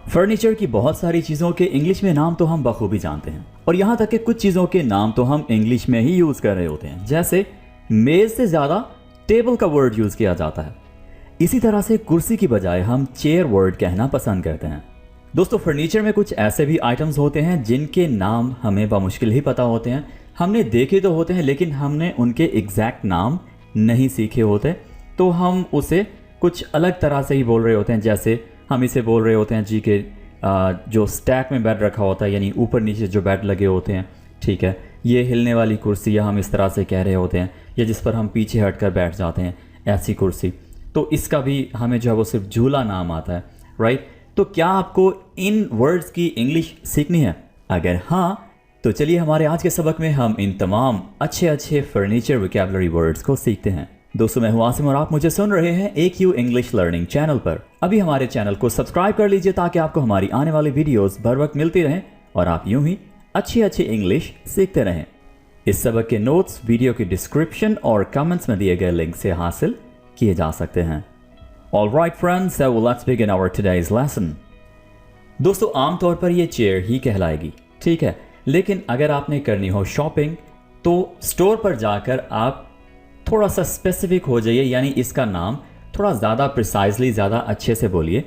Furniture की बहुत सारी चीज़ों के इंग्लिश में नाम तो हम बखूबी जानते हैं और यहाँ तक कि कुछ चीज़ों के नाम तो हम इंग्लिश में ही यूज़ कर रहे होते हैं। जैसे मेज़ से ज़्यादा टेबल का वर्ड यूज़ किया जाता है। इसी तरह से कुर्सी की बजाय हम चेयर वर्ड कहना पसंद करते हैं। दोस्तों, फर्नीचर में कुछ ऐसे भी आइटम्स होते हैं जिनके नाम हमें बामुश्किल ही पता होते हैं। हमने देखे तो होते हैं लेकिन हमने उनके एग्जैक्ट नाम नहीं सीखे होते, तो हम उसे कुछ अलग तरह से ही बोल रहे होते हैं। जैसे हम इसे बोल रहे होते हैं जी के जो स्टैक में बेड रखा होता है, यानी ऊपर नीचे जो बेड लगे होते हैं, ठीक है, ये हिलने वाली कुर्सी या हम इस तरह से कह रहे होते हैं, या जिस पर हम पीछे हटकर बैठ जाते हैं, ऐसी कुर्सी। तो इसका भी हमें जो है वो सिर्फ झूला नाम आता है, राइट। तो क्या आपको इन वर्ड्स की इंग्लिश सीखनी है? अगर हाँ तो चलिए हमारे आज के सबक में हम इन तमाम अच्छे अच्छे फर्नीचर वोकैबुलरी वर्ड्स को सीखते हैं। दोस्तों, मैं हूं आसिम और आप मुझे सुन रहे हैं AQ इंग्लिश लर्निंग चैनल पर। अभी हमारे चैनल को सब्सक्राइब कर लीजिए ताकि आपको हमारी आने वाली वीडियोस बर वक्त मिलती रहें और आप यूं ही अच्छी अच्छी इंग्लिश सीखते रहें। इस सबक के नोट्स वीडियो की डिस्क्रिप्शन और कमेंट्स में दिए गए लिंक से हासिल किए जा सकते हैं। Alright friends, so let's begin our today's lesson. दोस्तों, आमतौर पर ये चेयर ही कहलाएगी, ठीक है, लेकिन अगर आपने करनी हो शॉपिंग तो स्टोर पर जाकर आप थोड़ा सा स्पेसिफिक हो जाइए, यानी इसका नाम थोड़ा ज़्यादा प्रिसाइजली, ज़्यादा अच्छे से बोलिए,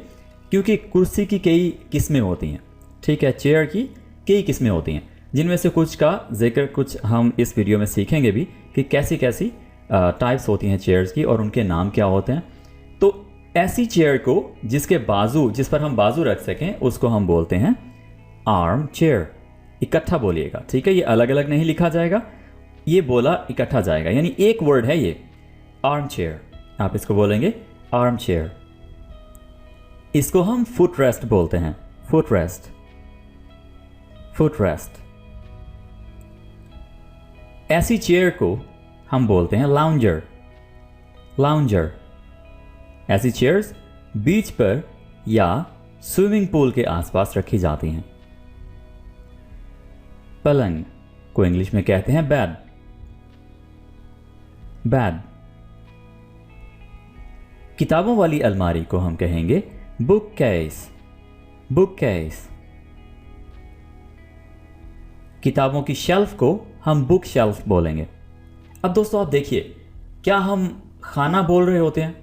क्योंकि कुर्सी की कई किस्में होती हैं, ठीक है, चेयर की कई किस्में होती हैं, जिनमें से कुछ का जिक्र कुछ हम इस वीडियो में सीखेंगे भी कि कैसी कैसी टाइप्स होती हैं चेयर्स की और उनके नाम क्या होते हैं। तो ऐसी चेयर को जिसके बाजू, जिस पर हम बाजू रख सकें, उसको हम बोलते हैं आर्म चेयर। इकट्ठा बोलिएगा, ठीक है, ये अलग अलग नहीं लिखा जाएगा, ये बोला इकट्ठा जाएगा, यानी एक वर्ड है ये, आर्म चेयर। आप इसको बोलेंगे आर्म चेयर। इसको हम फुट रेस्ट बोलते हैं, फुट रेस्ट, फुट रेस्ट। ऐसी चेयर को हम बोलते हैं लाउंजर, लाउंजर। ऐसी चेयर्स बीच पर या स्विमिंग पूल के आसपास रखी जाती हैं। पलंग को इंग्लिश में कहते हैं बेड, बेड। किताबों वाली अलमारी को हम कहेंगे बुक केस, बुक केस। किताबों की शेल्फ को हम बुक शेल्फ बोलेंगे। अब दोस्तों आप देखिए, क्या हम खाना बोल रहे होते हैं?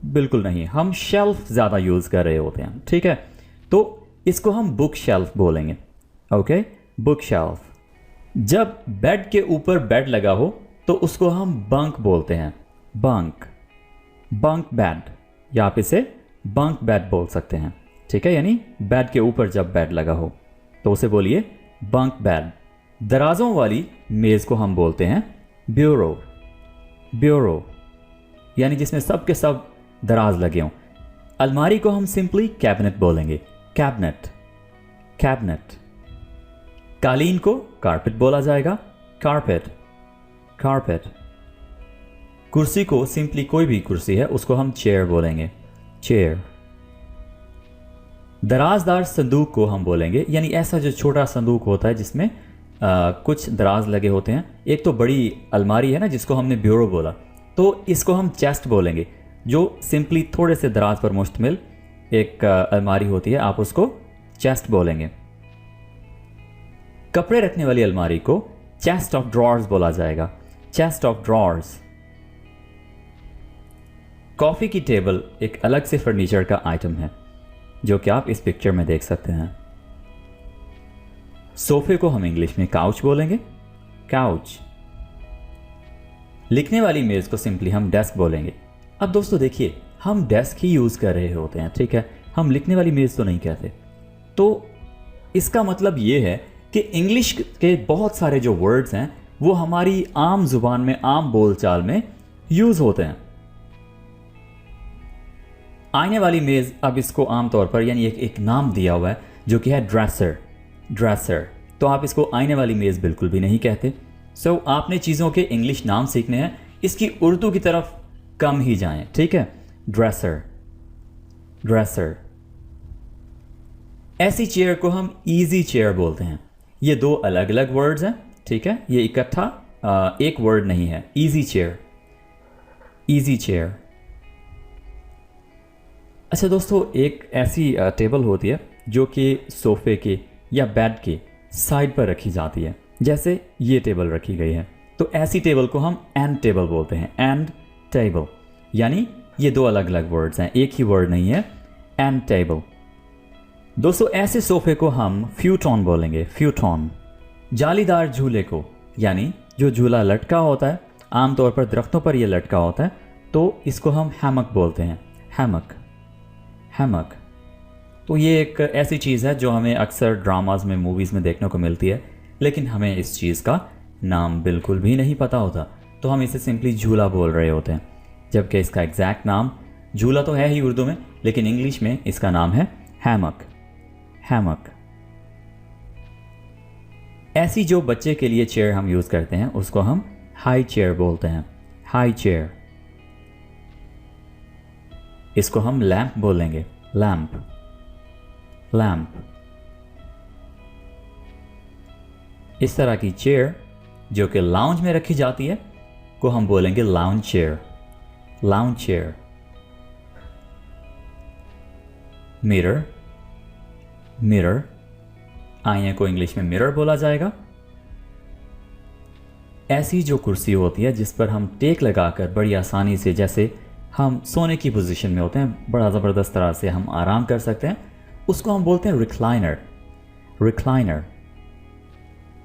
बिल्कुल नहीं, हम शेल्फ ज़्यादा यूज़ कर रहे होते हैं, ठीक है, तो इसको हम बुक शेल्फ बोलेंगे, ओके, बुक शेल्फ। जब बेड के ऊपर बेड लगा हो तो उसको हम बंक बोलते हैं, बंक, बंक बेड, या आप इसे बंक बेड बोल सकते हैं, ठीक है, यानी बेड के ऊपर जब बेड लगा हो तो उसे बोलिए बंक बेड। दराजों वाली मेज़ को हम बोलते हैं ब्यूरो, ब्यूरो, यानी जिसमें सब के सब दराज लगे हों। अलमारी को हम सिंपली कैबिनेट बोलेंगे, कैबिनेट, कैबिनेट। कालीन को कारपेट बोला जाएगा, कारपेट, कारपेट। कुर्सी को सिंपली कोई भी कुर्सी है उसको हम चेयर बोलेंगे, चेयर। दराजदार संदूक को हम बोलेंगे, यानी ऐसा जो छोटा संदूक होता है जिसमें कुछ दराज लगे होते हैं। एक तो बड़ी अलमारी है ना जिसको हमने ब्यूरो बोला, तो इसको हम चेस्ट बोलेंगे, जो सिंपली थोड़े से दराज पर मुश्तमिल एक अलमारी होती है, आप उसको चेस्ट बोलेंगे। कपड़े रखने वाली अलमारी को चेस्ट ऑफ ड्रॉर्स बोला जाएगा, चेस्ट ऑफ ड्रॉर्स। कॉफ़ी की टेबल एक अलग से फर्नीचर का आइटम है जो कि आप इस पिक्चर में देख सकते हैं। सोफे को हम इंग्लिश में काउच बोलेंगे, काउच। लिखने वाली मेज को सिंपली हम डेस्क बोलेंगे। अब दोस्तों देखिए, हम डेस्क ही यूज़ कर रहे होते हैं, ठीक है, हम लिखने वाली मेज तो नहीं कहते। तो इसका मतलब ये है कि इंग्लिश के बहुत सारे जो वर्ड्स हैं वो हमारी आम जुबान में, आम बोलचाल में यूज़ होते हैं। आईने वाली मेज़, अब इसको आमतौर पर यानी एक नाम दिया हुआ है जो कि है ड्रेसर, ड्रेसर। तो आप इसको आईने वाली मेज़ बिल्कुल भी नहीं कहते। सो आपने चीज़ों के इंग्लिश नाम सीखने हैं, इसकी उर्दू की तरफ कम ही जाएं, ठीक है, ड्रेसर, ड्रेसर। ऐसी चेयर को हम इजी चेयर बोलते हैं। ये दो अलग अलग वर्ड्स हैं, ठीक है, ये इकट्ठा एक वर्ड नहीं है। Easy chair, easy chair. अच्छा दोस्तों, एक ऐसी टेबल होती है जो कि सोफ़े के या बेड के साइड पर रखी जाती है, जैसे ये टेबल रखी गई है। तो ऐसी टेबल को हम एंड टेबल बोलते हैं, एंड टेबल। यानी ये दो अलग अलग वर्ड्स हैं, एक ही वर्ड नहीं है, एंड टेबल। दोस्तों ऐसे सोफ़े को हम फ्यूटॉन बोलेंगे, फ्यूटॉन। जालीदार झूले को, यानी जो झूला लटका होता है, आमतौर पर दरख्तों पर यह लटका होता है, तो इसको हम हैमक बोलते हैं, हैमक, हैमक। तो ये एक ऐसी चीज़ है जो हमें अक्सर ड्रामाज में, मूवीज़ में देखने को मिलती है, लेकिन हमें इस चीज़ का नाम बिल्कुल भी नहीं पता होता, तो हम इसे सिंपली झूला बोल रहे होते हैं, जबकि इसका एग्जैक्ट नाम झूला तो है ही उर्दू में, लेकिन इंग्लिश में इसका नाम है हैमक, हैमक। ऐसी जो बच्चे के लिए चेयर हम यूज़ करते हैं उसको हम हाई चेयर बोलते हैं, हाई चेयर। इसको हम लैंप बोलेंगे, लैंप, लैंप। इस तरह की चेयर जो कि लाउंज में रखी जाती है को हम बोलेंगे lounge chair, lounge chair. Mirror, mirror, आईने को इंग्लिश में मिरर बोला जाएगा। ऐसी जो कुर्सी होती है जिस पर हम टेक लगाकर बड़ी आसानी से, जैसे हम सोने की पोजीशन में होते हैं, बड़ा ज़बरदस्त तरह से हम आराम कर सकते हैं, उसको हम बोलते हैं रिक्लाइनर, रिक्लाइनर,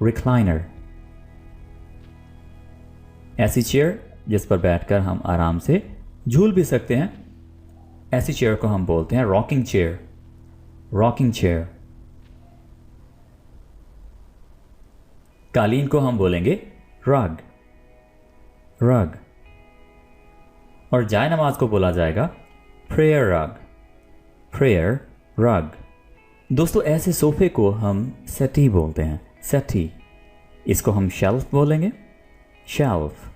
रिक्लाइनर। ऐसी चेयर जिस पर बैठकर हम आराम से झूल भी सकते हैं, ऐसी चेयर को हम बोलते हैं रॉकिंग चेयर, रॉकिंग चेयर। कालीन को हम बोलेंगे रग, रग। और जाय नमाज को बोला जाएगा प्रेयर रग, प्रेयर रग। दोस्तों ऐसे सोफे को हम सेटी बोलते हैं, सेटी। इसको हम शेल्फ बोलेंगे, शेल्फ।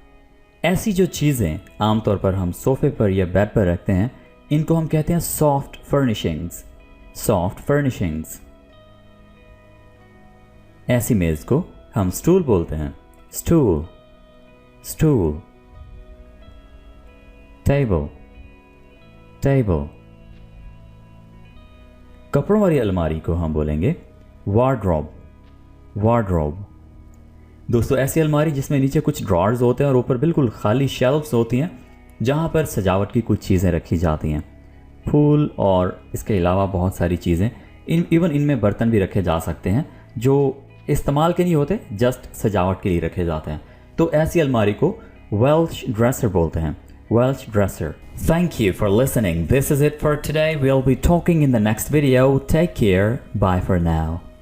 ऐसी जो चीज़ें आमतौर पर हम सोफे पर या बेड पर रखते हैं, इनको हम कहते हैं सॉफ्ट फर्निशिंग्स, सॉफ्ट फर्निशिंग्स। ऐसी मेज़ को हम स्टूल बोलते हैं, स्टूल, स्टूल। Table, table. कपड़ों वाली अलमारी को हम बोलेंगे वार्डरोब, वार्डरोब। दोस्तों ऐसी अलमारी जिसमें नीचे कुछ ड्रॉर्स होते हैं और ऊपर बिल्कुल खाली शेल्फ्स होती हैं, जहाँ पर सजावट की कुछ चीज़ें रखी जाती हैं, फूल और इसके अलावा बहुत सारी चीज़ें। इवन इनमें बर्तन भी रखे जा सकते हैं जो इस्तेमाल के नहीं होते, जस्ट सजावट के लिए रखे जाते हैं। तो ऐसी अलमारी को वेल्श ड्रेसर बोलते हैं, Welsh dresser. Thank you for listening. This is it for today. We'll be talking in the next video. Take care. Bye for now.